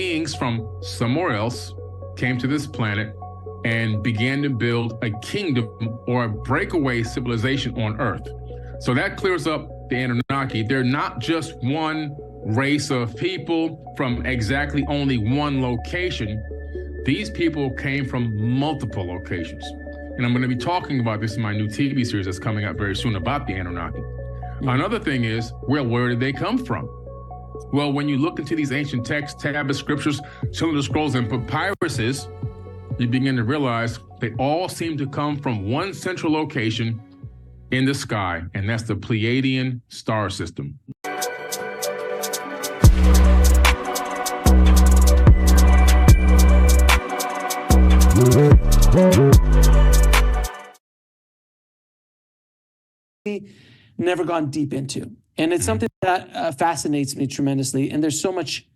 beings from somewhere else came to this planet and began to build a kingdom or a breakaway civilization on Earth. So that clears up the Anunnaki. They're not just one race of people from exactly only one location. These people came from multiple locations. And I'm going to be talking about this in my new TV series that's coming out very soon about the Anunnaki. Another thing is, well, where did they come from? Well, when you look into these ancient texts, tablets, scriptures, cylinder scrolls, and papyruses, you begin to realize they all seem to come from one central location in the sky, and that's the Pleiadian star system. Never gone deep into. And it's something that fascinates me tremendously. And there's so much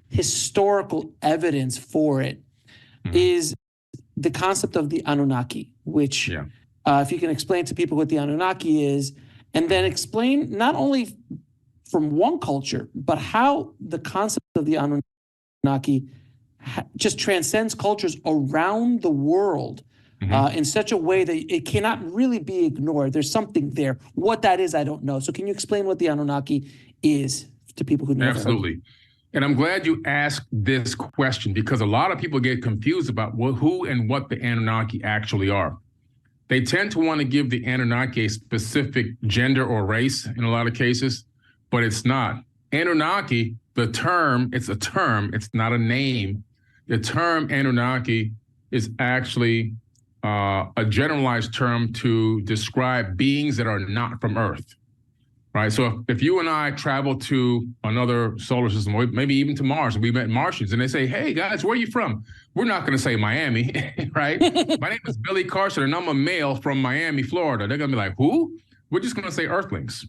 historical evidence for it, is the concept of the Anunnaki, which if you can explain to people what the Anunnaki is, and then explain not only from one culture, but how the concept of the Anunnaki just transcends cultures around the world. In such a way that it cannot really be ignored. There's something there. What that is, I don't know. So can you explain what the Anunnaki is to people who never heard? Absolutely. And I'm glad you asked this question, because a lot of people get confused about who and what the Anunnaki actually are. They tend to want to give the Anunnaki a specific gender or race in a lot of cases, but it's not. Anunnaki, the term, it's a term, it's not a name. The term Anunnaki is actually a generalized term to describe beings that are not from Earth, right? So if you and I travel to another solar system, or maybe even to Mars, and we met Martians, and they say, hey guys, where are you from? We're not going to say Miami, right? My name is Billy Carson, and I'm a male from Miami, Florida. They're going to be like, who? We're just going to say Earthlings.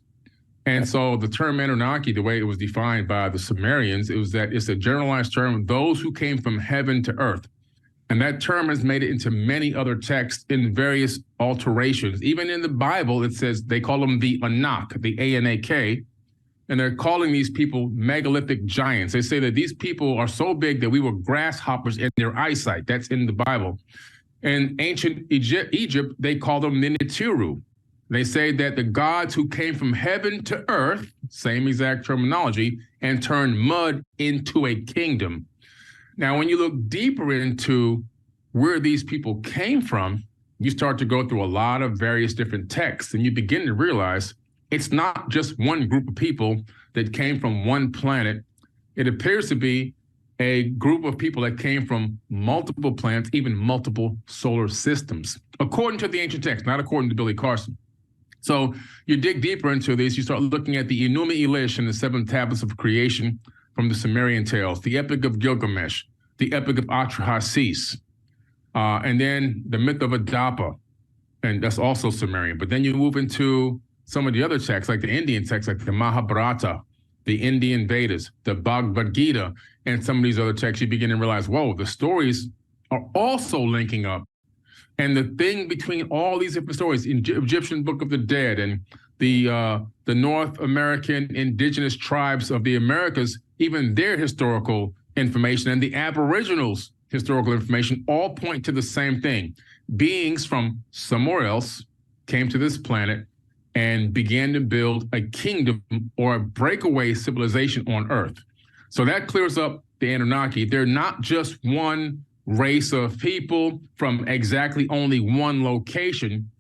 And so the term Anunnaki, the way it was defined by the Sumerians, it was that it's a generalized term of those who came from heaven to Earth. And that term has made it into many other texts in various alterations. Even in the Bible, it says they call them the Anak, the A-N-A-K, and they're calling these people megalithic giants. They say that these people are so big that we were grasshoppers in their eyesight. That's in the Bible. In ancient Egypt, they call them the Nitiru. They say that the gods who came from heaven to earth, same exact terminology, and turned mud into a kingdom. Now, when you look deeper into where these people came from, you start to go through a lot of various different texts, and you begin to realize it's not just one group of people that came from one planet. It appears to be a group of people that came from multiple planets, even multiple solar systems, according to the ancient text, not according to Billy Carson. So you dig deeper into this, you start looking at the Enuma Elish and the 7 tablets of creation from the Sumerian tales, the Epic of Gilgamesh, the Epic of Atrahasis, and then the myth of Adapa, and that's also Sumerian. But then you move into some of the other texts, like the Indian texts, like the Mahabharata, the Indian Vedas, the Bhagavad Gita, and some of these other texts, you begin to realize, whoa, the stories are also linking up. And the thing between all these different stories, Egyptian Book of the Dead and the North American indigenous tribes of the Americas, even their historical information and the Aboriginals' historical information all point to the same thing. Beings from somewhere else came to this planet and began to build a kingdom or a breakaway civilization on Earth. So that clears up the Anunnaki. They're not just one race of people from exactly only one location.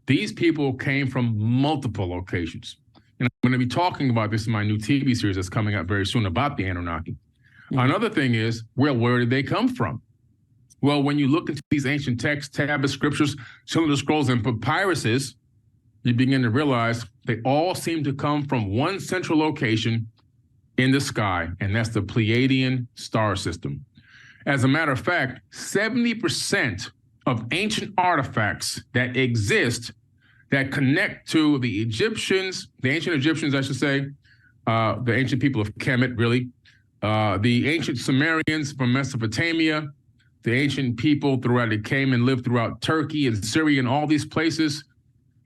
These people came from multiple locations. And I'm going to be talking about this in my new TV series that's coming out very soon about the Anunnaki. Another thing is, well, where did they come from? Well, when you look into these ancient texts, tablets, scriptures, cylinder scrolls, and papyruses, you begin to realize they all seem to come from one central location in the sky, and that's the Pleiadian star system. As a matter of fact, 70% of ancient artifacts that exist that connect to the Egyptians, the ancient Egyptians, I should say, the ancient people of Kemet, really, the ancient Sumerians from Mesopotamia, the ancient people throughout that came and lived throughout Turkey and Syria and all these places,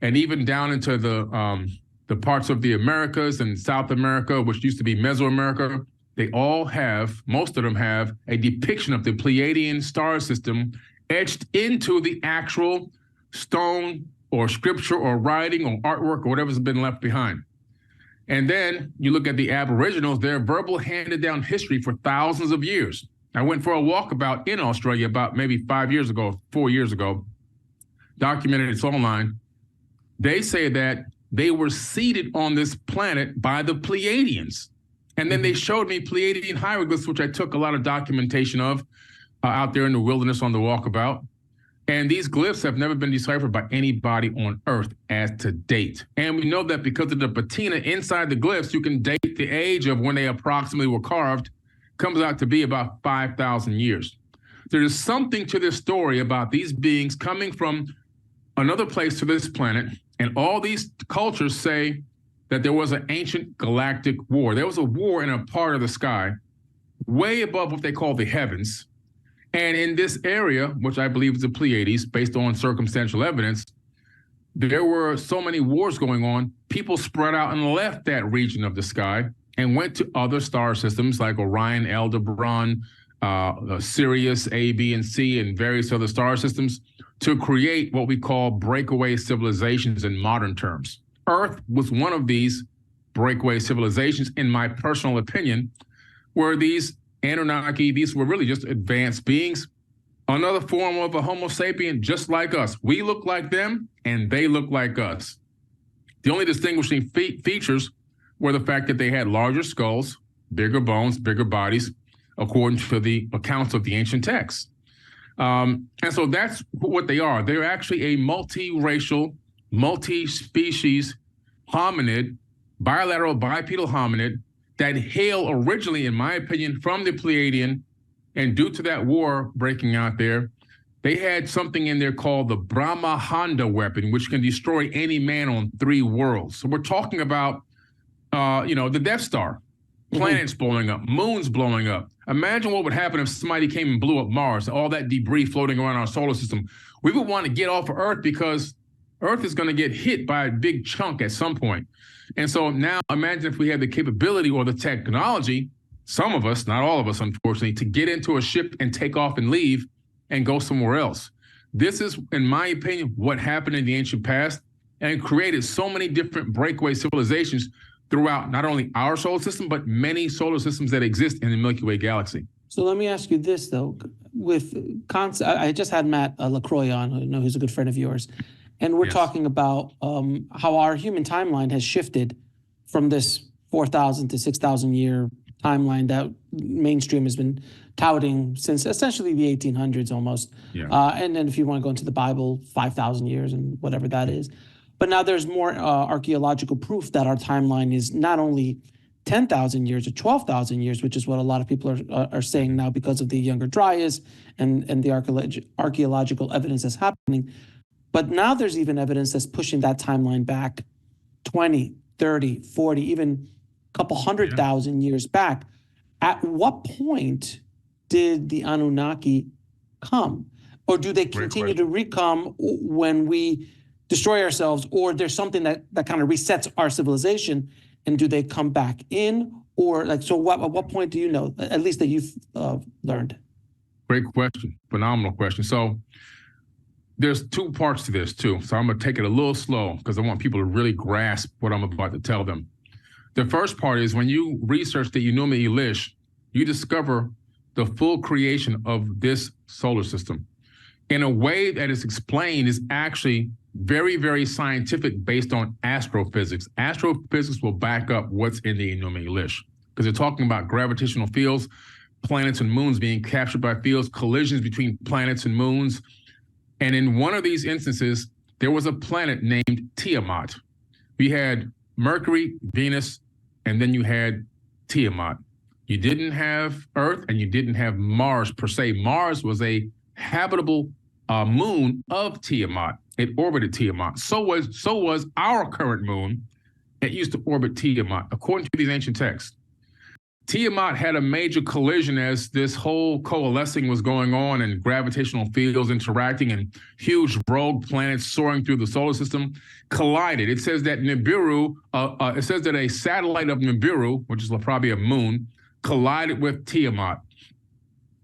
and even down into the parts of the Americas and South America, which used to be Mesoamerica. most of them have a depiction of the Pleiadian star system etched into the actual stone or scripture or writing or artwork or whatever's been left behind. And then you look at the Aboriginals, their verbal handed down history for thousands of years. I went for a walkabout in Australia about maybe 4 years ago, documented, it's online. They say that they were seeded on this planet by the Pleiadians. And then they showed me Pleiadian hieroglyphs, which I took a lot of documentation of out there in the wilderness on the walkabout. And these glyphs have never been deciphered by anybody on Earth as to date. And we know that because of the patina inside the glyphs, you can date the age of when they approximately were carved, comes out to be about 5,000 years. There is something to this story about these beings coming from another place to this planet, and all these cultures say that there was an ancient galactic war. There was a war in a part of the sky way above what they call the heavens. And in this area, which I believe is the Pleiades, based on circumstantial evidence, there were so many wars going on, people spread out and left that region of the sky and went to other star systems like Orion, Aldebaran, Sirius, A, B, and C, and various other star systems to create what we call breakaway civilizations in modern terms. Earth was one of these breakaway civilizations, in my personal opinion, where these Anunnaki, these were really just advanced beings, another form of a Homo sapien just like us. We look like them and they look like us. The only distinguishing features were the fact that they had larger skulls, bigger bones, bigger bodies, according to the accounts of the ancient texts. And so that's what they are. They're actually a multiracial, multi-species hominid, bilateral bipedal hominid that hail originally, in my opinion, from the Pleiadian. And due to that war breaking out there, they had something in there called the Brahmahanda weapon, which can destroy any man on 3 worlds. So we're talking about, the Death Star, planets blowing up, moons blowing up. Imagine what would happen if somebody came and blew up Mars, all that debris floating around our solar system. We would want to get off of Earth because Earth is going to get hit by a big chunk at some point. And so now imagine if we had the capability or the technology, some of us, not all of us, unfortunately, to get into a ship and take off and leave and go somewhere else. This is, in my opinion, what happened in the ancient past and created so many different breakaway civilizations throughout not only our solar system, but many solar systems that exist in the Milky Way galaxy. So let me ask you this, though. I just had Matt LaCroix on, I know he's a good friend of yours, and we're talking about how our human timeline has shifted from this 4,000 to 6,000 year timeline that mainstream has been touting since essentially the 1800s almost. Yeah. And then if you want to go into the Bible, 5,000 years and whatever that is. But now there's more archaeological proof that our timeline is not only 10,000 years or 12,000 years, which is what a lot of people are saying now because of the Younger Dryas and the archaeological evidence that's happening. But now there's even evidence that's pushing that timeline back 20, 30, 40, even a couple 100,000 years back. At what point did the Anunnaki come? Or do they continue to recome when we destroy ourselves, or there's something that kind of resets our civilization, and do they come back in? Or at what point do you know, at least that you've learned? Great question, phenomenal question. So there's 2 parts to this too. So I'm gonna take it a little slow because I want people to really grasp what I'm about to tell them. The first part is when you research the Enuma Elish, you discover the full creation of this solar system in a way that is explained is actually very, very scientific based on astrophysics. Astrophysics will back up what's in the Enuma Elish because they're talking about gravitational fields, planets and moons being captured by fields, collisions between planets and moons. And in one of these instances, there was a planet named Tiamat. We had Mercury, Venus, and then you had Tiamat. You didn't have Earth and you didn't have Mars per se. Mars was a habitable moon of Tiamat. It orbited Tiamat. So was our current moon. It used to orbit Tiamat, according to these ancient texts. Tiamat had a major collision as this whole coalescing was going on and gravitational fields interacting and huge rogue planets soaring through the solar system collided. It says that Nibiru, a satellite of Nibiru, which is probably a moon, collided with Tiamat.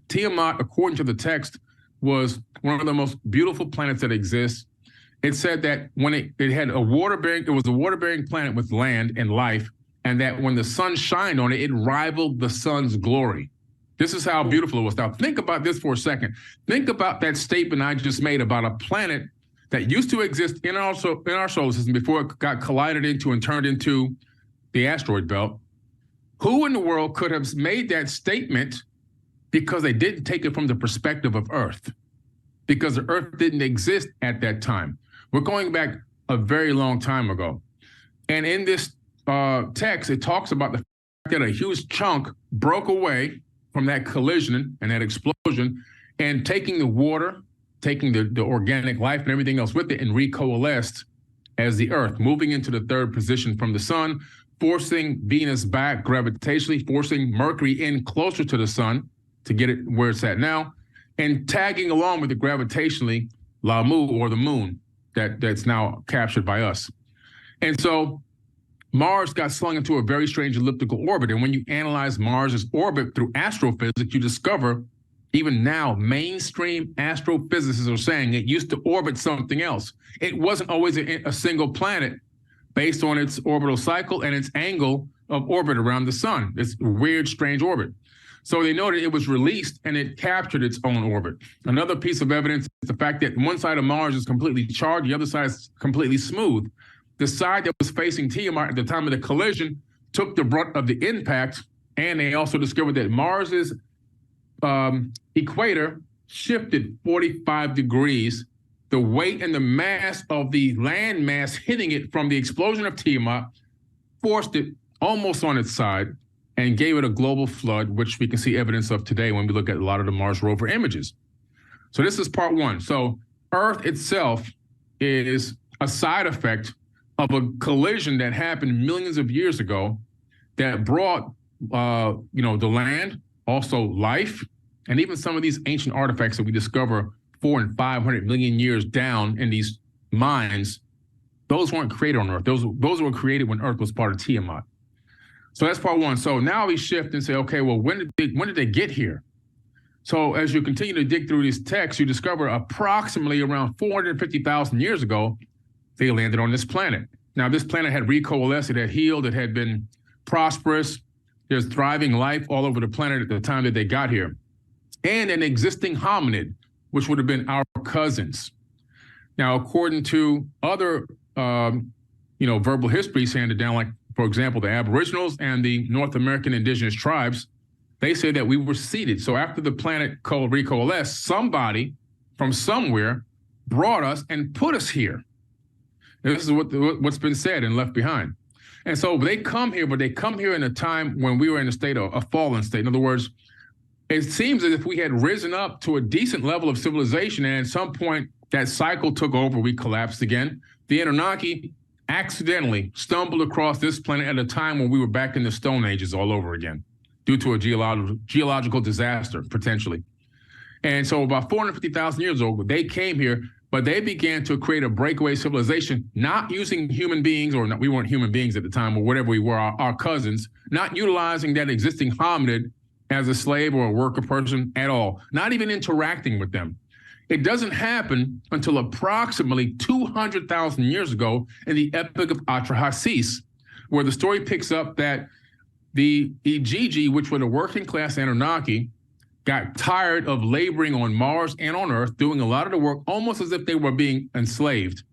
Tiamat, according to the text, was one of the most beautiful planets that exists. It said that when it had a water-bearing, it was a water-bearing planet with land and life, and that when the sun shined on it, it rivaled the sun's glory. This is how beautiful it was. Now, think about this for a second. Think about that statement I just made about a planet that used to exist in our solar system before it got collided into and turned into the asteroid belt. Who in the world could have made that statement because they didn't take it from the perspective of Earth? Because the Earth didn't exist at that time. We're going back a very long time ago. And in this text, it talks about the fact that a huge chunk broke away from that collision and that explosion, and taking the water, taking the organic life and everything else with it, and recoalesced as the Earth, moving into the third position from the sun, forcing Venus back gravitationally, forcing Mercury in closer to the sun to get it where it's at now, and tagging along with it gravitationally, Lamu, or the moon, that's now captured by us. And so Mars got slung into a very strange elliptical orbit. And when you analyze Mars's orbit through astrophysics, you discover, even now, mainstream astrophysicists are saying it used to orbit something else. It wasn't always a single planet based on its orbital cycle and its angle of orbit around the sun. It's a weird, strange orbit. So they noted it was released and it captured its own orbit. Another piece of evidence is the fact that one side of Mars is completely charged, the other side is completely smooth. The side that was facing Tiamat at the time of the collision took the brunt of the impact, and they also discovered that Mars's equator shifted 45 degrees. The weight and the mass of the land mass hitting it from the explosion of Tiamat forced it almost on its side and gave it a global flood, which we can see evidence of today when we look at a lot of the Mars rover images. So this is part one. So Earth itself is a side effect of a collision that happened millions of years ago that brought, the land, also life, and even some of these ancient artifacts that we discover 400 and 500 million years down in these mines. Those weren't created on Earth. Those were created when Earth was part of Tiamat. So that's part one. So now we shift and say, okay, well, when did they get here? So as you continue to dig through these texts, you discover approximately around 450,000 years ago, they landed on this planet. Now, this planet had recoalesced, it had healed, it had been prosperous. There's thriving life all over the planet at the time that they got here. And an existing hominid, which would have been our cousins. Now, according to other, verbal histories handed down, like, for example, the Aboriginals and the North American indigenous tribes, they say that we were seeded. So after the planet recoalesced, somebody from somewhere brought us and put us here. And this is what's been said and left behind. And so they come here, but they come here in a time when we were in a state of a fallen state. In other words, it seems as if we had risen up to a decent level of civilization, and at some point that cycle took over, we collapsed again. The Annunaki accidentally stumbled across this planet at a time when we were back in the Stone Ages all over again, due to a geological disaster, potentially. And so about 450,000 years ago, they came here, but they began to create a breakaway civilization, not using human beings, or not, we weren't human beings at the time, or whatever we were, our cousins, not utilizing that existing hominid as a slave or a worker person at all, not even interacting with them. It doesn't happen until approximately 200,000 years ago in the Epic of Atrahasis, where the story picks up that the Igigi, which were the working class Anunnaki, got tired of laboring on Mars and on Earth, doing a lot of the work almost as if they were being enslaved.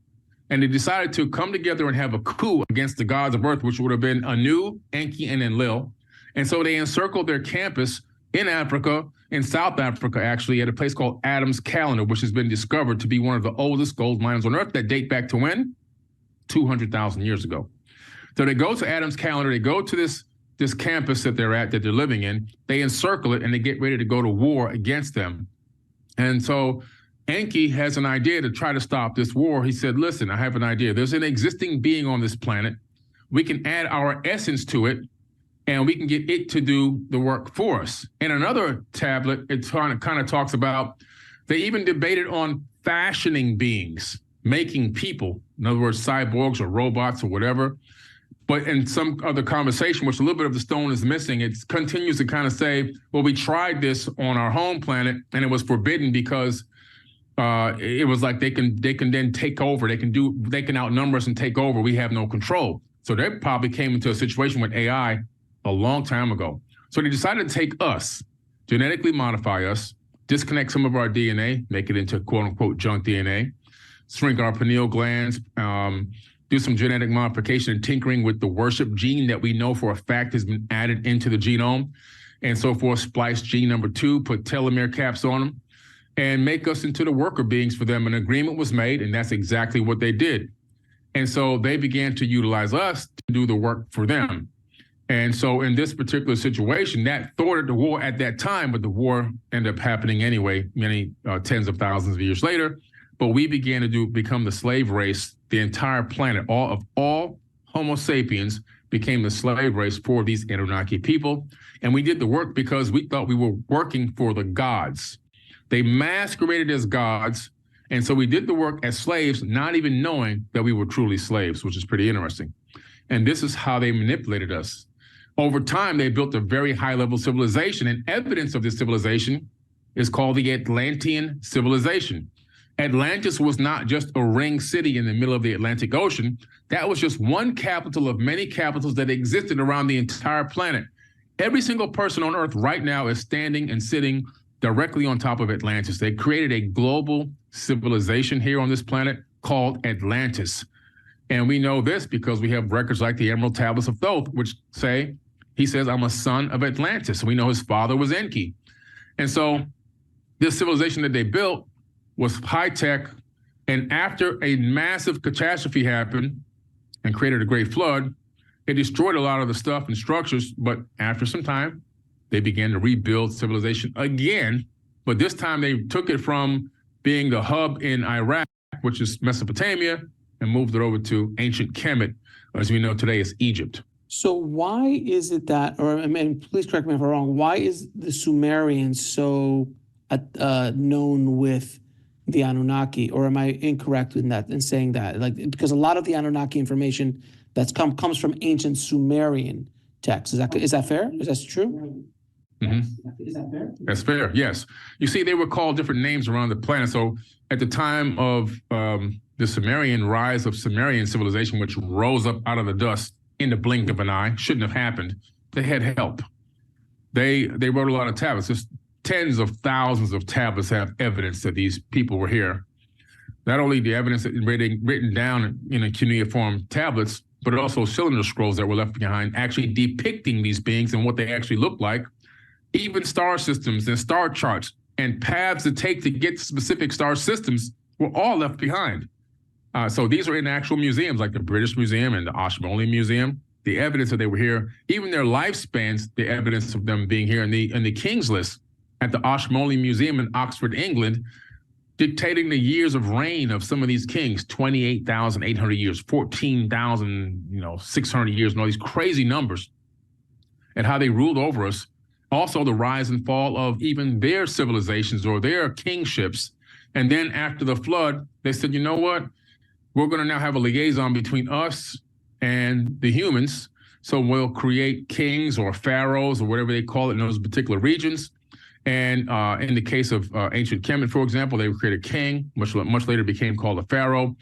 And they decided to come together and have a coup against the gods of Earth, which would have been Anu, Enki, and Enlil. And so they encircled their campus in Africa, in South Africa, actually, at a place called Adam's Calendar, which has been discovered to be one of the oldest gold mines on Earth that date back to when? 200,000 years ago. So they go to Adam's Calendar, they go to this campus that they're living in, they encircle it, and they get ready to go to war against them. And so Enki has an idea to try to stop this war. He said, listen, I have an idea. There's an existing being on this planet. We can add our essence to it, and we can get it to do the work for us. In another tablet, it kind of talks about, they even debated on fashioning beings, making people, in other words, cyborgs or robots or whatever. But in some other conversation, which a little bit of the stone is missing, it continues to kind of say, well, we tried this on our home planet and it was forbidden because it was like they can then take over. They can outnumber us and take over. We have no control. So they probably came into a situation with AI a long time ago. So they decided to take us, genetically modify us, disconnect some of our DNA, make it into quote unquote junk DNA, shrink our pineal glands, do some genetic modification and tinkering with the worship gene that we know for a fact has been added into the genome, and so forth, splice gene number 2, put telomere caps on them, and make us into the worker beings for them. An agreement was made, and that's exactly what they did. And so they began to utilize us to do the work for them. And so in this particular situation, that thwarted the war at that time, but the war ended up happening anyway, many tens of thousands of years later. But we began to become the slave race. The entire planet, all Homo sapiens became the slave race for these Anunnaki people. And we did the work because we thought we were working for the gods. They masqueraded as gods. And so we did the work as slaves, not even knowing that we were truly slaves, which is pretty interesting. And this is how they manipulated us. Over time, they built a very high-level civilization, and evidence of this civilization is called the Atlantean civilization. Atlantis was not just a ring city in the middle of the Atlantic Ocean. That was just one capital of many capitals that existed around the entire planet. Every single person on Earth right now is standing and sitting directly on top of Atlantis. They created a global civilization here on this planet called Atlantis. And we know this because we have records like the Emerald Tablets of Thoth, which say, he says, I'm a son of Atlantis. We know his father was Enki. And so this civilization that they built was high tech. And after a massive catastrophe happened and created a great flood, it destroyed a lot of the stuff and structures. But after some time, they began to rebuild civilization again. But this time they took it from being the hub in Iraq, which is Mesopotamia, and moved it over to ancient Kemet, as we know today is Egypt. So why is it that, or I mean, please correct me if I'm wrong, why is the Sumerians so known with the Anunnaki, or am I incorrect in that, in saying that? Like, because a lot of the Anunnaki information that's comes from ancient Sumerian texts. Is that fair? Is that true? Mm-hmm. Is that fair? That's fair, yes. You see, they were called different names around the planet. So at the time of the Sumerian rise of Sumerian civilization, which rose up out of the dust in the blink of an eye, shouldn't have happened. They had help. They wrote a lot of tablets. Just tens of thousands of tablets have evidence that these people were here. Not only the evidence that written down in cuneiform tablets, but also cylinder scrolls that were left behind, actually depicting these beings and what they actually looked like. Even star systems and star charts and paths to take to get to specific star systems were all left behind. So these are in actual museums like the British Museum and the Ashmolean Museum. The evidence that they were here, even their lifespans, the evidence of them being here in the King's List at the Ashmolean Museum in Oxford, England, dictating the years of reign of some of these kings, 28,800 years, 14,600 years, and all these crazy numbers, and how they ruled over us. Also the rise and fall of even their civilizations or their kingships. And then after the flood, they said, you know what? We're going to now have a liaison between us and the humans. So we'll create kings or pharaohs or whatever they call it in those particular regions. And in the case of ancient Kemet, for example, they would create a king, much later became called a pharaoh.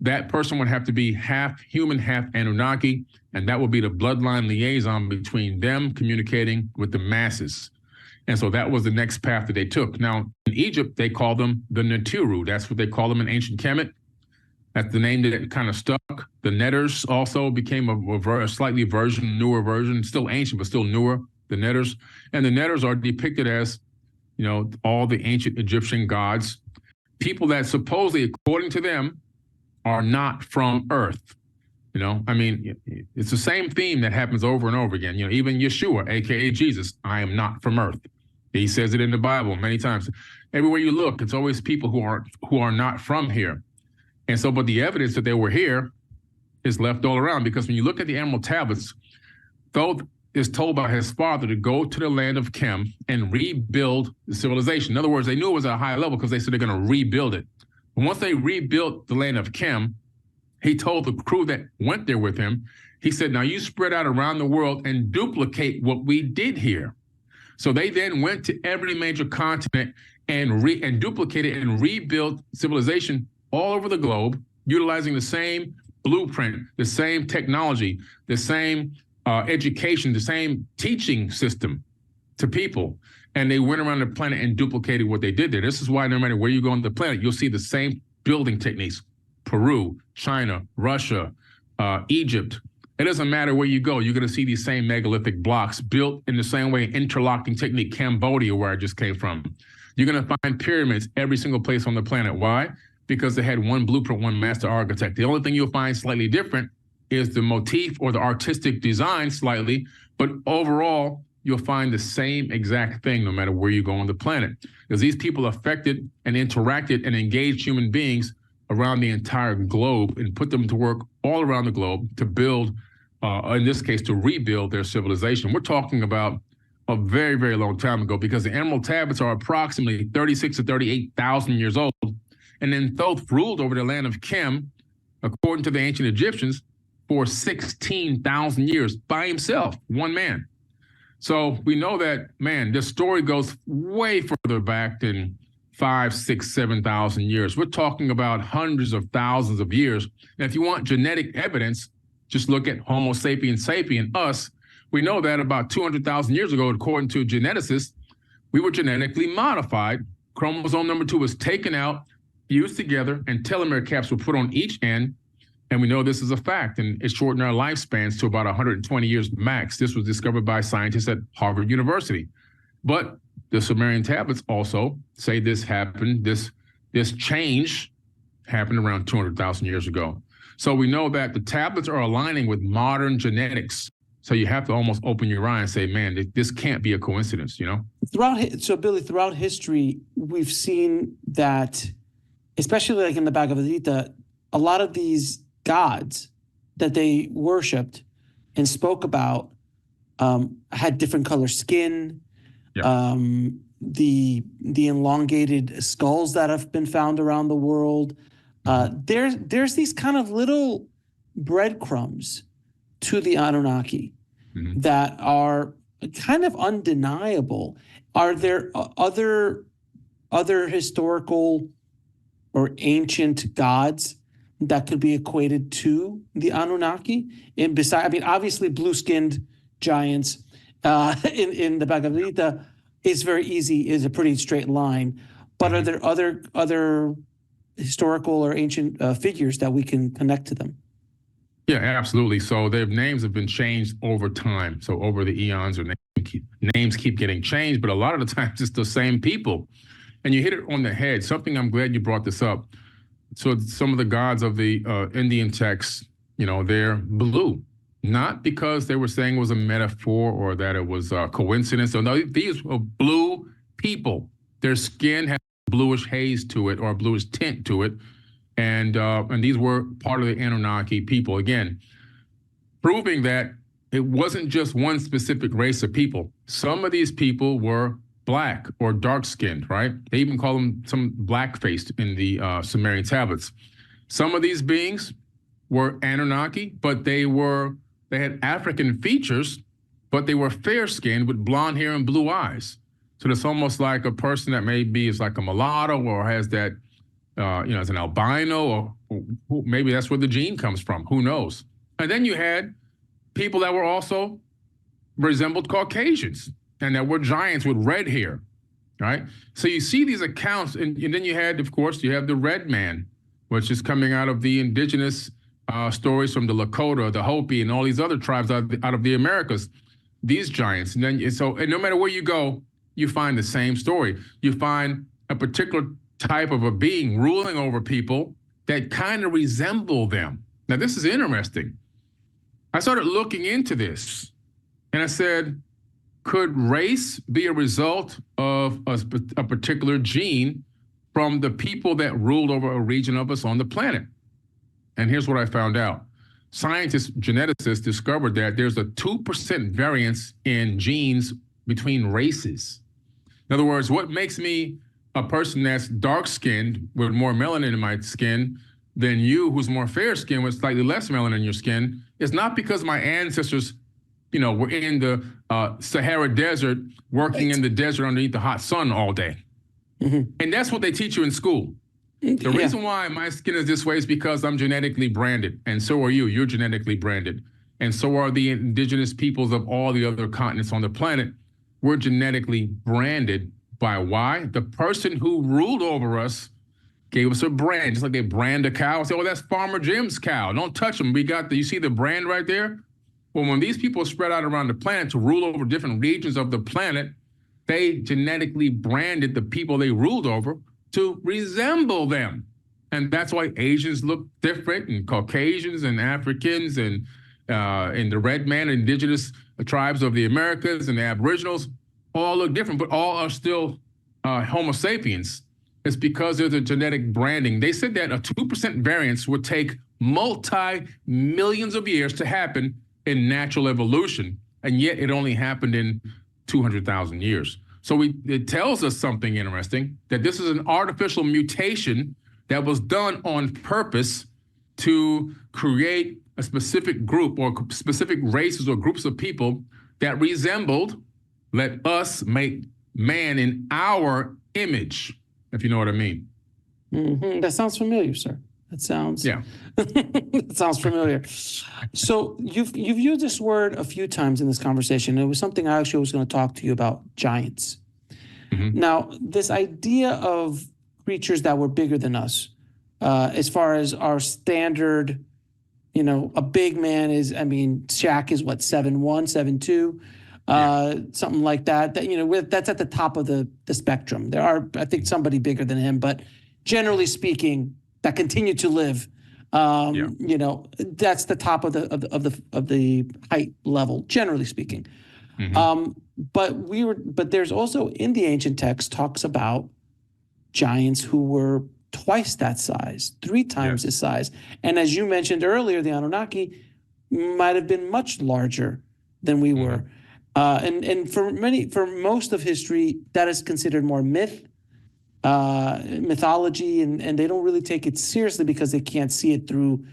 That person would have to be half human, half Anunnaki, and that would be the bloodline liaison between them communicating with the masses. And so that was the next path that they took. Now, in Egypt, they call them the Natiru. That's what they call them in ancient Kemet. That's the name that kind of stuck. The Netters also became a slightly newer version, still ancient, but still newer, the Netters. And the Netters are depicted as, all the ancient Egyptian gods, people that supposedly, according to them, are not from Earth. It's the same theme that happens over and over again. Even Yeshua, aka Jesus, I am not from Earth. He says it in the Bible many times. Everywhere you look, it's always people who are not from here. And so, but the evidence that they were here is left all around, because when you look at the Emerald Tablets, Thoth is told by his father to go to the land of Kem and rebuild the civilization. In other words, they knew it was at a high level because they said they're going to rebuild it. But once they rebuilt the land of Kem, he told the crew that went there with him, He said, now you spread out around the world and duplicate what we did here. So they then went to every major continent and duplicated and rebuilt civilization all over the globe, utilizing the same blueprint, the same technology, the same education, the same teaching system to people. And they went around the planet and duplicated what they did there. This is why no matter where you go on the planet, you'll see the same building techniques. Peru, China, Russia, Egypt. It doesn't matter where you go. You're going to see these same megalithic blocks built in the same way, interlocking technique. Cambodia, where I just came from. You're going to find pyramids every single place on the planet. Why? Because they had one blueprint, one master architect. The only thing you'll find slightly different is the motif or the artistic design slightly, but overall, you'll find the same exact thing no matter where you go on the planet. Because these people affected and interacted and engaged human beings around the entire globe and put them to work all around the globe to build, in this case, to rebuild their civilization. We're talking about a very, very long time ago, because the Emerald Tablets are approximately 36 to 38,000 years old. And then Thoth ruled over the land of Kem, according to the ancient Egyptians, for 16,000 years by himself, one man. So we know that, man, this story goes way further back than 5, 6, 7,000 years. We're talking about hundreds of thousands of years. And if you want genetic evidence, just look at Homo sapiens sapien, us. We know that about 200,000 years ago, according to geneticists, we were genetically modified. Chromosome number 2 was taken out, fused together, and telomere caps were put on each end. And we know this is a fact, and it shortened our lifespans to about 120 years max. This was discovered by scientists at Harvard University. But the Sumerian tablets also say this happened, this change happened around 200,000 years ago. So we know that the tablets are aligning with modern genetics. So you have to almost open your eye and say, man, this can't be a coincidence, you know? So Billy, throughout history, we've seen that, especially like in the Bhagavad Gita, a lot of these gods that they worshipped and spoke about had different color skin. Yeah. The elongated skulls that have been found around the world. There's these kind of little breadcrumbs to the Anunnaki that are kind of undeniable. Are there other historical or ancient gods that could be equated to the Anunnaki? And besides, I mean, obviously blue-skinned giants in the Bhagavad Gita is very easy, is a pretty straight line. But are there other historical or ancient figures that we can connect to them? Yeah, absolutely. So their names have been changed over time. So over the eons, or names keep getting changed, but a lot of the times it's the same people. And you hit it on the head. Something, I'm glad you brought this up. So some of the gods of the Indian texts, you know, they're blue, not because they were saying it was a metaphor or that it was a coincidence. So no, these were blue people. Their skin had a bluish haze to it or a bluish tint to it. And these were part of the Anunnaki people. Again, proving that it wasn't just one specific race of people. Some of these people were black or dark-skinned, right? They even call them some black-faced in the Sumerian tablets. Some of these beings were Anunnaki, but they had African features, but they were fair-skinned with blonde hair and blue eyes. So it's almost like a person that maybe is like a mulatto or has that, as an albino, or maybe that's where the gene comes from. Who knows? And then you had people that were also resembled Caucasians and that were giants with red hair, right? So you see these accounts, and then you had, of course, you have the red man, which is coming out of the indigenous stories from the Lakota, the Hopi, and all these other tribes out of the Americas, these giants. And no matter where you go, you find the same story. You find a particular type of a being ruling over people that kind of resemble them. Now, this is interesting. I started looking into this, and I said, could race be a result of a particular gene from the people that ruled over a region of us on the planet? And here's what I found out. Scientists, geneticists discovered that there's a 2% variance in genes between races. In other words, what makes me a person that's dark-skinned with more melanin in my skin than you, who's more fair skinned with slightly less melanin in your skin, is not because my ancestors, were in the Sahara Desert, working in the desert underneath the hot sun all day. Mm-hmm. And that's what they teach you in school. The reason why my skin is this way is because I'm genetically branded, and so are you. You're genetically branded. And so are the indigenous peoples of all the other continents on the planet. We're genetically branded by why? The person who ruled over us gave us a brand, just like they brand a cow. Say, oh, that's Farmer Jim's cow. Don't touch them. You see the brand right there? Well, when these people spread out around the planet to rule over different regions of the planet, they genetically branded the people they ruled over to resemble them. And that's why Asians look different, and Caucasians and Africans and the red man, indigenous tribes of the Americas and the Aboriginals all look different, but all are still Homo sapiens. It's because there's a genetic branding. They said that a 2% variance would take multi-millions of years to happen in natural evolution, and yet it only happened in 200,000 years. So it tells us something interesting, that this is an artificial mutation that was done on purpose to create a specific group or specific races or groups of people that resembled, let us make man in our image, if you know what I mean. Mm-hmm. That sounds familiar, sir. That sounds that sounds familiar. So you've used this word a few times in this conversation. It was something I actually was going to talk to you about, giants. Mm-hmm. Now, this idea of creatures that were bigger than us, as far as our standard, a big man is, Shaq is what, 7'1", 7'2", something like that. That's at the top of the spectrum. There are, I think, somebody bigger than him, but generally speaking, that continue to live, that's the top of the height level, generally speaking. Mm-hmm. But there's also in the ancient text talks about giants who were twice that size, 3 times the size. And as you mentioned earlier, the Anunnaki might have been much larger than we were. And for most of history, that is considered more mythology, and they don't really take it seriously because they can't see it through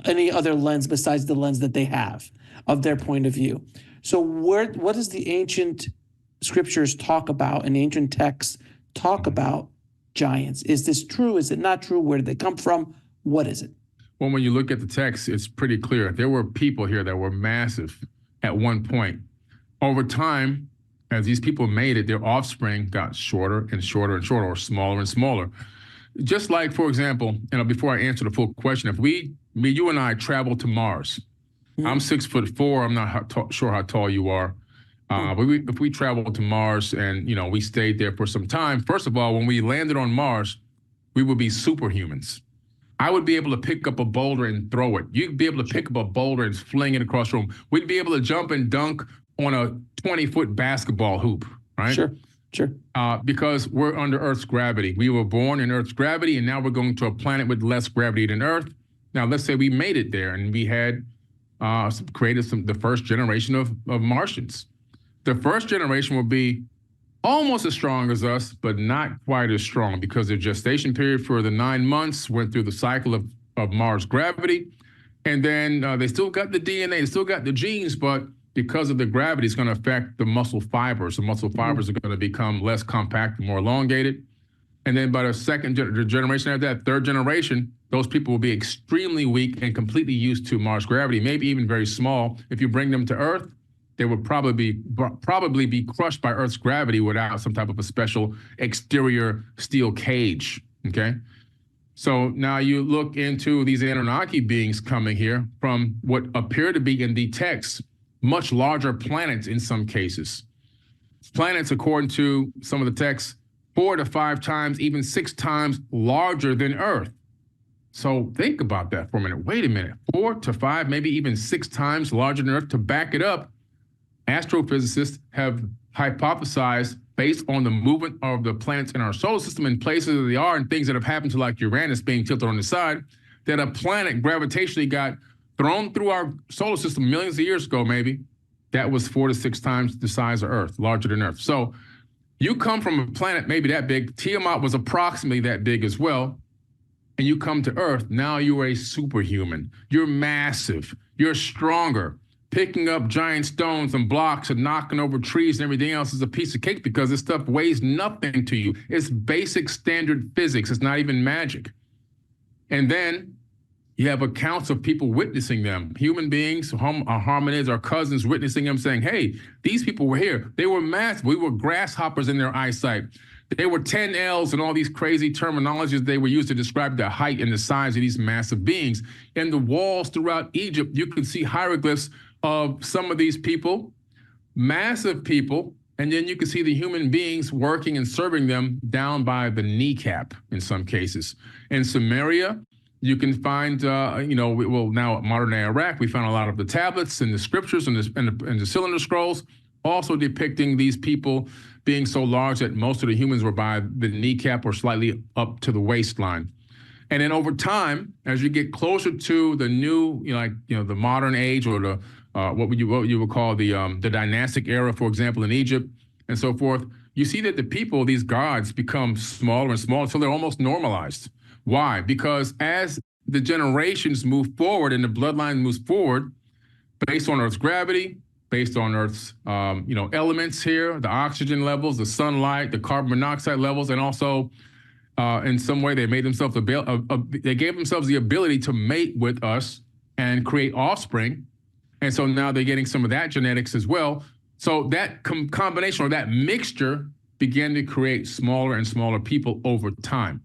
any other lens besides the lens that they have of their point of view. So what does the ancient scriptures talk about, and the ancient texts talk about giants? Is this true? Is it not true? Where did they come from? What is it? Well, when you look at the text, it's pretty clear. There were people here that were massive at one point. Over time, as these people made it, their offspring got shorter and shorter and shorter, or smaller and smaller. Just like, for example, before I answer the full question, if you and I travel to Mars, I'm 6'4". I'm not sure how tall you are. But if we traveled to Mars and, we stayed there for some time, first of all, when we landed on Mars, we would be superhumans. I would be able to pick up a boulder and throw it. You'd be able to pick up a boulder and fling it across the room. We'd be able to jump and dunk on a 20-foot basketball hoop, right? Sure. Because we're under Earth's gravity. We were born in Earth's gravity, and now we're going to a planet with less gravity than Earth. Now, let's say we made it there, and we had created the first generation of Martians. The first generation will be almost as strong as us, but not quite as strong, because their gestation period for the 9 months went through the cycle of Mars gravity. And then they still got the DNA, they still got the genes, but because of the gravity, it's going to affect the muscle fibers. The muscle fibers are going to become less compact and more elongated. And then by the second generation after that, third generation, those people will be extremely weak and completely used to Mars gravity, maybe even very small. If you bring them to Earth, they would probably be crushed by Earth's gravity without some type of a special exterior steel cage, okay? So now you look into these Anunnaki beings coming here from what appear to be in the text, much larger planets in some cases. Planets, according to some of the texts, 4 to 5 times, even 6 times larger than Earth. So think about that for a minute. Wait a minute, 4 to 5, maybe even 6 times larger than Earth. To back it up, astrophysicists have hypothesized, based on the movement of the planets in our solar system and places that they are and things that have happened to, like Uranus being tilted on the side, that a planet gravitationally got thrown through our solar system millions of years ago, maybe, that was 4 to 6 times the size of Earth, larger than Earth. So you come from a planet maybe that big. Tiamat was approximately that big as well. and you come to Earth, now you are a superhuman. You're massive. You're stronger. Picking up giant stones and blocks and knocking over trees and everything else is a piece of cake because this stuff weighs nothing to you. It's basic standard physics. It's not even magic. And then you have accounts of people witnessing them, human beings, our hominids, our cousins witnessing them saying, hey, these people were here. They were massive. We were grasshoppers in their eyesight. They were 10 Ls and all these crazy terminologies they were used to describe the height and the size of these massive beings. In the walls throughout Egypt, you can see hieroglyphs of some of these people, massive people, and then you can see the human beings working and serving them down by the kneecap in some cases. In Samaria, you can find, now at modern-day Iraq, we found a lot of the tablets and the scriptures and the cylinder scrolls, also depicting these people being so large that most of the humans were by the kneecap or slightly up to the waistline. And then over time, as you get closer to the new, the modern age or the what you would call the dynastic era, for example, in Egypt and so forth, you see that the people, these gods, become smaller and smaller until they're almost normalized. Why? Because as the generations move forward and the bloodline moves forward, based on Earth's gravity, based on Earth's elements here, the oxygen levels, the sunlight, the carbon monoxide levels, and also in some way they made themselves they gave themselves the ability to mate with us and create offspring. And so now they're getting some of that genetics as well. So that combination or that mixture began to create smaller and smaller people over time.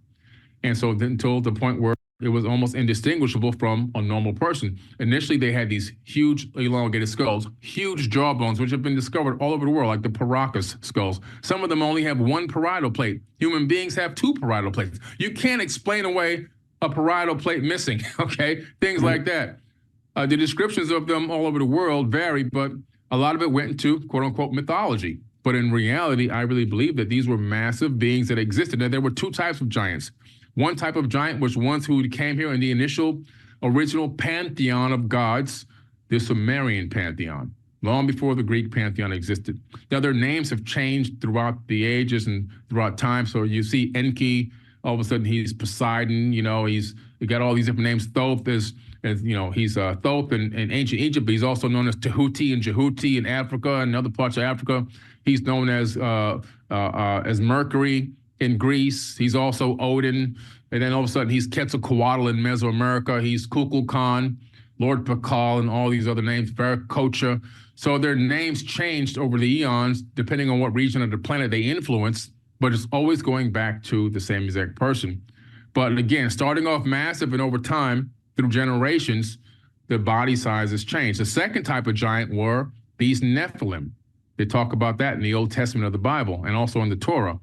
And so then until the point where it was almost indistinguishable from a normal person. Initially, they had these huge elongated skulls, huge jawbones, which have been discovered all over the world, like the Paracas skulls. Some of them only have one parietal plate. Human beings have two parietal plates. You can't explain away a parietal plate missing, okay? Things like that. The descriptions of them all over the world vary, but a lot of it went into quote-unquote mythology. But in reality, I really believe that these were massive beings that existed. And there were two types of giants. One type of giant was ones who came here in the original pantheon of gods, the Sumerian pantheon, long before the Greek pantheon existed. Now, their names have changed throughout the ages and throughout time. So you see Enki, all of a sudden he's Poseidon, he's got all these different names. Thoth he's Thoth in ancient Egypt, but he's also known as Tahuti and Jehuti in Africa and other parts of Africa. He's known as Mercury in Greece. He's also Odin. And then all of a sudden he's Quetzalcoatl in Mesoamerica. He's Kukulkan, Lord Pakal, and all these other names, Viracocha. So their names changed over the eons, depending on what region of the planet they influenced, but it's always going back to the same exact person. But again, starting off massive and over time, through generations, the body size has changed. The second type of giant were these Nephilim. They talk about that in the Old Testament of the Bible and also in the Torah.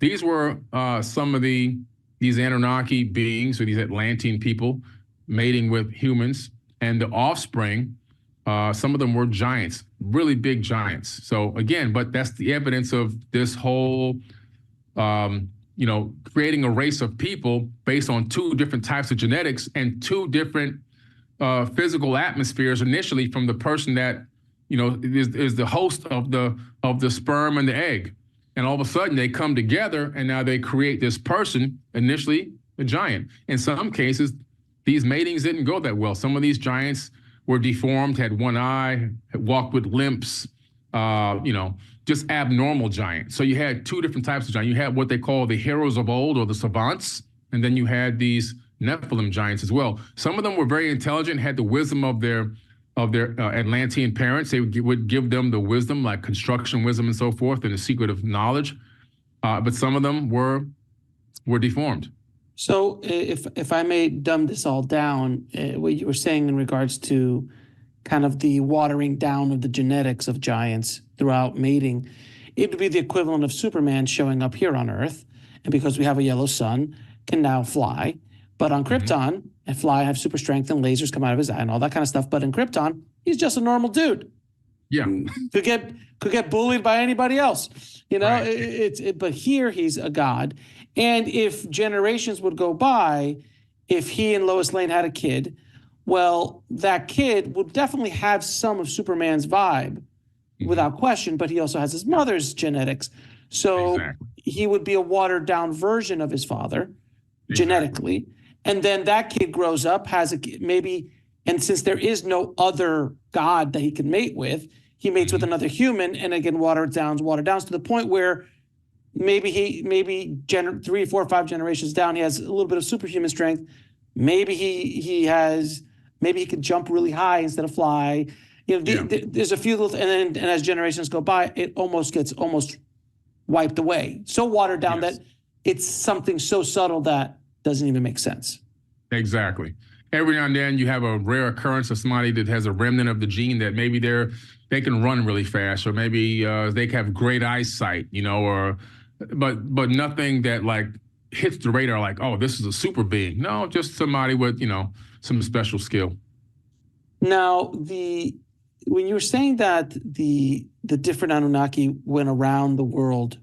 These were some of these Anunnaki beings or these Atlantean people mating with humans, and the offspring, some of them were giants, really big giants. So again, but that's the evidence of this whole, creating a race of people based on two different types of genetics and two different physical atmospheres initially from the person that, is the host of the sperm and the egg. And all of a sudden they come together and now they create this person, initially a giant. In some cases, these matings didn't go that well. Some of these giants were deformed, had one eye, walked with limps, just abnormal giants. So you had two different types of giants. You had what they call the heroes of old or the savants, and then you had these Nephilim giants as well. Some of them were very intelligent, had the wisdom of their Atlantean parents. They would give them the wisdom, like construction wisdom and so forth, and the secret of knowledge. But some of them were deformed. So if I may dumb this all down, what you were saying in regards to kind of the watering down of the genetics of giants throughout mating, it would be the equivalent of Superman showing up here on Earth, and because we have a yellow sun, can now fly. But on Krypton, and fly, have super strength and lasers come out of his eye and all that kind of stuff. But in Krypton, he's just a normal dude. Yeah. Could get bullied by anybody else. Right. But here he's a god. And if generations would go by, if he and Lois Lane had a kid, well, that kid would definitely have some of Superman's vibe without question, but he also has his mother's genetics. So he would be a watered down version of his father genetically. And then that kid grows up, has maybe, and since there is no other god that he can mate with, he mates with another human, and again, watered down to the point where maybe 3, 4, 5 generations down, he has a little bit of superhuman strength. Maybe he can jump really high instead of fly. There's a few little, and as generations go by, it gets wiped away. So watered down that it's something so subtle that doesn't even make sense. Exactly. Every now and then you have a rare occurrence of somebody that has a remnant of the gene that maybe they can run really fast, or maybe they have great eyesight, but nothing that like hits the radar like, oh, this is a super being. No, just somebody with, some special skill. Now, when you were saying that the different Anunnaki went around the world,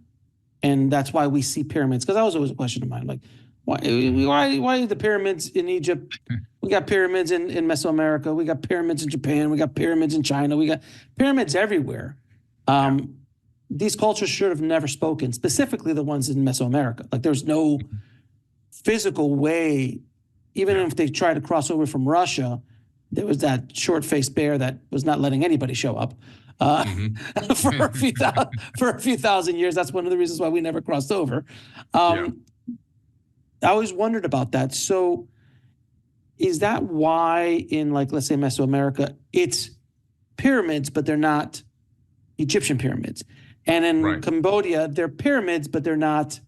and that's why we see pyramids, because that was always a question of mine, like, why the pyramids in Egypt? We got pyramids in Mesoamerica. We got pyramids in Japan. We got pyramids in China. We got pyramids everywhere. These cultures should have never spoken, specifically the ones in Mesoamerica. Like, there's no physical way, even if they tried to cross over from Russia, there was that short-faced bear that was not letting anybody show up for a few thousand years. That's one of the reasons why we never crossed over. I always wondered about that. So is that why in, like, let's say Mesoamerica, it's pyramids, but they're not Egyptian pyramids? And in Cambodia, they're pyramids, but they're not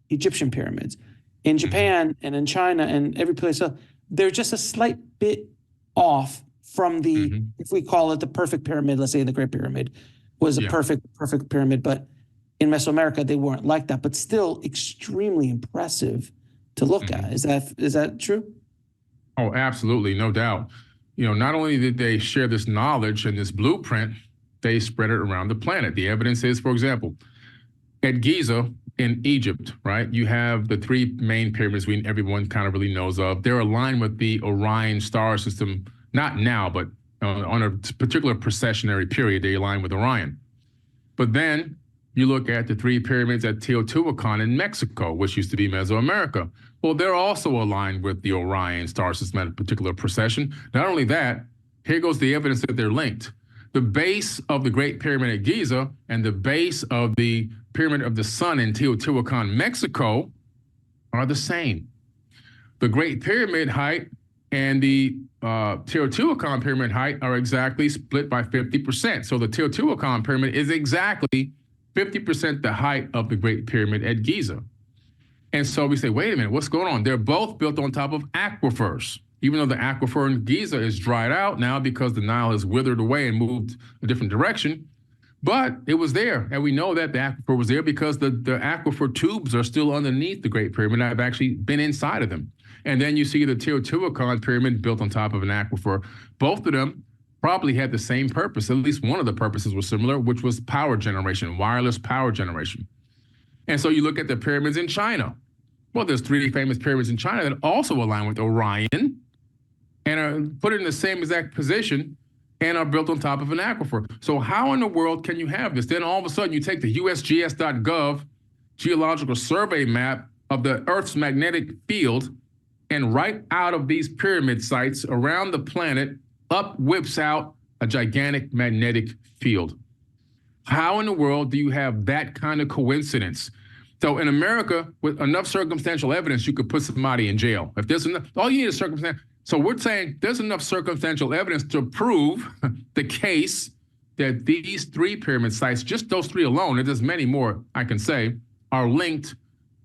Egyptian pyramids. In Japan and in China and every place else, they're just a slight bit off from the, if we call it the perfect pyramid, let's say the Great Pyramid was a perfect pyramid, but in Mesoamerica, they weren't like that, but still extremely impressive to look at. Is that true? Oh, absolutely. No doubt. Not only did they share this knowledge and this blueprint, they spread it around the planet. The evidence is, for example, at Giza in Egypt, right, you have the 3 main pyramids everyone kind of really knows of. They're aligned with the Orion star system, not now, but on a particular precessionary period, they align with Orion. But then you look at the 3 pyramids at Teotihuacan in Mexico, which used to be Mesoamerica. Well, they're also aligned with the Orion star system at a particular precession. Not only that, here goes the evidence that they're linked. The base of the Great Pyramid at Giza and the base of the Pyramid of the Sun in Teotihuacan, Mexico, are the same. The Great Pyramid height and the Teotihuacan pyramid height are exactly split by 50%. So the Teotihuacan pyramid is exactly 50% the height of the Great Pyramid at Giza. And so we say, wait a minute, what's going on? They're both built on top of aquifers, even though the aquifer in Giza is dried out now because the Nile has withered away and moved a different direction. But it was there, and we know that the aquifer was there because the aquifer tubes are still underneath the Great Pyramid. I've actually been inside of them. And then you see the Teotihuacan pyramid built on top of an aquifer. Both of them probably had the same purpose. At least one of the purposes was similar, which was power generation, wireless power generation. And so you look at the pyramids in China. Well, there's 3 famous pyramids in China that also align with Orion and are put in the same exact position and are built on top of an aquifer. So how in the world can you have this? Then all of a sudden you take the USGS.gov geological survey map of the Earth's magnetic field, and right out of these pyramid sites around the planet, up whips out a gigantic magnetic field. How in the world do you have that kind of coincidence? So in America, with enough circumstantial evidence, you could put somebody in jail. If there's enough, all you need is circumstance. So we're saying there's enough circumstantial evidence to prove the case that these 3 pyramid sites, just those 3 alone, and there's many more I can say, are linked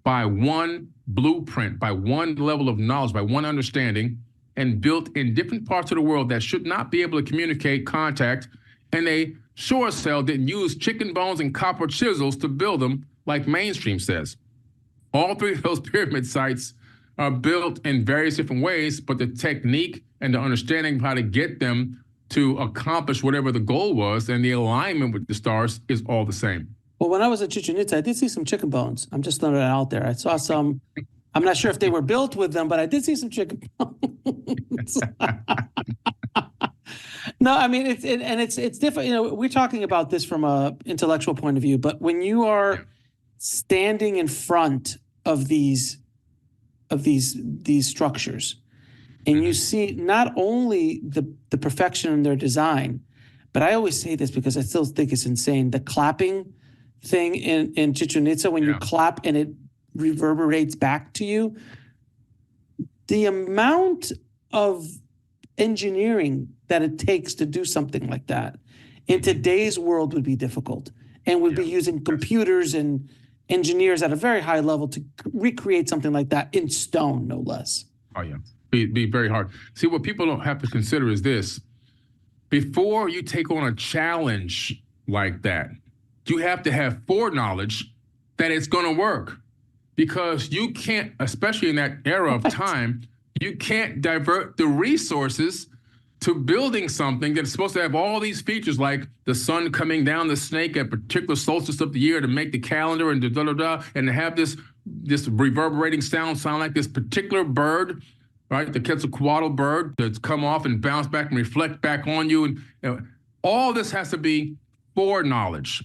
by one blueprint, by one level of knowledge, by one understanding, and built in different parts of the world that should not be able to communicate, contact, and they sure as hell didn't use chicken bones and copper chisels to build them like mainstream says. All 3 of those pyramid sites are built in various different ways, but the technique and the understanding of how to get them to accomplish whatever the goal was and the alignment with the stars is all the same. Well, when I was at Chichen Itza, I did see some chicken bones. I'm just throwing it out there. I saw some. I'm not sure if they were built with them, but I did see some chicken bones. No, I mean, it's different. We're talking about this from a intellectual point of view, but when you are standing in front of these of these structures, and you see not only the perfection in their design, but I always say this because I still think it's insane. The clapping thing in Chichen Itza, when you clap and it reverberates back to you, the amount of engineering that it takes to do something like that in today's world would be difficult, and would be using computers and engineers at a very high level to recreate something like that in stone, no less. Oh, yeah. Be very hard. See, what people don't have to consider is this. Before you take on a challenge like that, you have to have foreknowledge that it's going to work, because you can't, especially in that era of time, you can't divert the resources to building something that's supposed to have all these features, like the sun coming down the snake at a particular solstice of the year to make the calendar, and and to have this reverberating sound like this particular bird, right? The Quetzalcoatl bird that's come off and bounce back and reflect back on you. And all this has to be foreknowledge.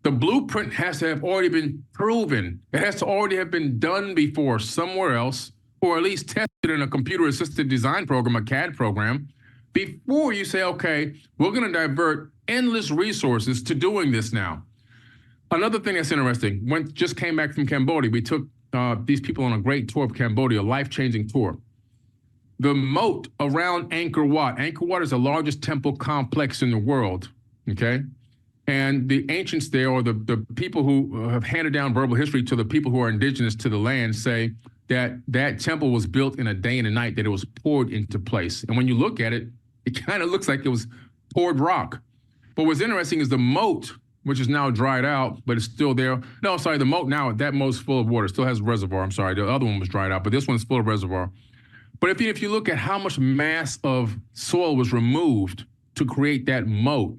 The blueprint has to have already been proven. It has to already have been done before somewhere else, or at least tested in a computer-assisted design program, a CAD program, before you say, okay, we're going to divert endless resources to doing this now. Another thing that's interesting, just came back from Cambodia, we took these people on a great tour of Cambodia, a life-changing tour. The moat around Angkor Wat. Angkor Wat is the largest temple complex in the world, okay? And the ancients there, or the people who have handed down verbal history to the people who are indigenous to the land, say that that temple was built in a day and a night, that it was poured into place. And when you look at it, it kind of looks like it was poured rock. But what's interesting is the moat, which is now dried out, but it's still there. No, sorry, the moat now, that moat's full of water, still has a reservoir. I'm sorry, the other one was dried out, but this one's full of reservoir. But if you look at how much mass of soil was removed to create that moat,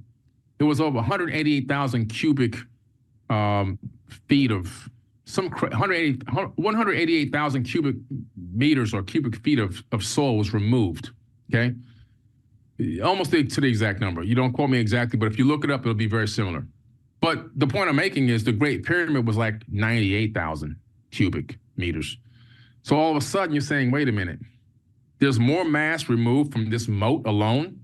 it was over 188,000 cubic feet of 188,000 cubic meters or cubic feet of soil was removed, okay? Almost to the exact number. You don't quote me exactly, but if you look it up, it'll be very similar. But the point I'm making is the Great Pyramid was like 98,000 cubic meters. So all of a sudden you're saying, wait a minute, there's more mass removed from this moat alone,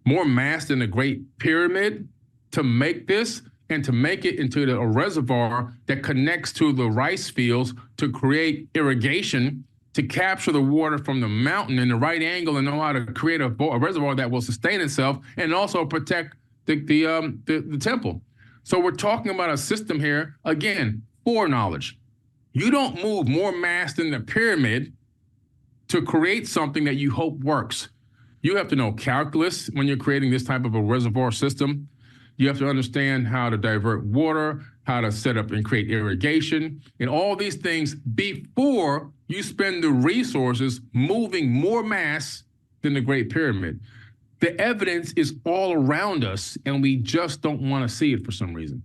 more mass than the Great Pyramid to make this, and to make it into a reservoir that connects to the rice fields to create irrigation, to capture the water from the mountain in the right angle and know how to create a reservoir that will sustain itself and also protect the temple. So we're talking about a system here, again, foreknowledge. You don't move more mass than the pyramid to create something that you hope works. You have to know calculus when you're creating this type of a reservoir system. You have to understand how to divert water, how to set up and create irrigation, and all these things before you spend the resources moving more mass than the Great Pyramid. The evidence is all around us, and we just don't want to see it for some reason.